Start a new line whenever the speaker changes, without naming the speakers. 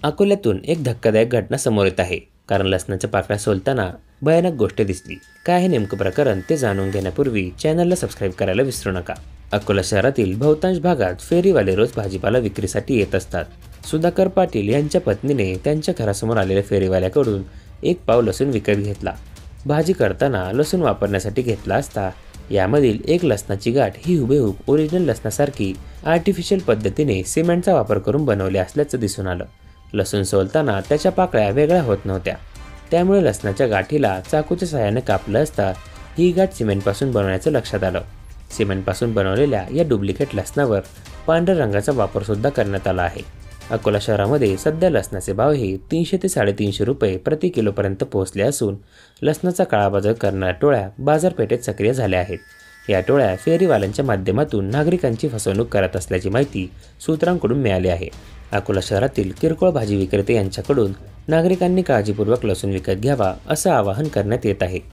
अकोल्यातून एक धक्कादायक घटना समोर येत आहे, कारण लसणाच्या पाकळ्या सोलताना भयानक गोष्ट दिसली. काय हे नेमकं प्रकरण ते जाणून घेण्यापूर्वी चॅनलला सबस्क्राईब करायला विसरू नका. अकोला शहरातील बहुतांश भागात फेरीवाले रोज भाजीपाला विक्रीसाठी येत असतात. सुधाकर पाटील यांच्या पत्नीने त्यांच्या घरासमोर आलेल्या फेरीवाल्याकडून एक पाव लसूण विकत घेतला. भाजी करताना लसूण वापरण्यासाठी घेतला असता यामधील एक लसणाची गाठ ही हुबेहूब ओरिजिनल लसणासारखी आर्टिफिशियल पद्धतीने सिमेंटचा वापर करून बनवले असल्याचं दिसून आलं. लसूण सोलताना त्याच्या पाकळ्या वेगळ्या होत नव्हत्या, त्यामुळे लसणाच्या गाठीला चाकूच्या सहाय्याने कापलं असता ही गाठ सिमेंटपासून बनवण्याचं लक्षात आलं. सिमेंटपासून बनवलेल्या या डुप्लिकेट लसणावर पांढऱ्या रंगाचा वापर सुद्धा करण्यात आला आहे. अकोला शहरामध्ये सध्या लसणाचे भाव हे 300 ते 350 रुपये प्रति किलोपर्यंत पोहोचले असून लसणाचा काळाबाजार करणाऱ्या टोळ्या बाजारपेठेत सक्रिय झाल्या आहेत. या टोळ्या फेरीवाल्यांच्या माध्यमातून नागरिकांची फसवणूक करत असल्याची माहिती सूत्रांकडून मिळाली आहे. अकोला शहरातील किरकोळ भाजी विक्रेते यांच्याकडून नागरिकांनी काळजीपूर्वक लसूण विकत घ्यावा असं आवाहन करण्यात येत आहे.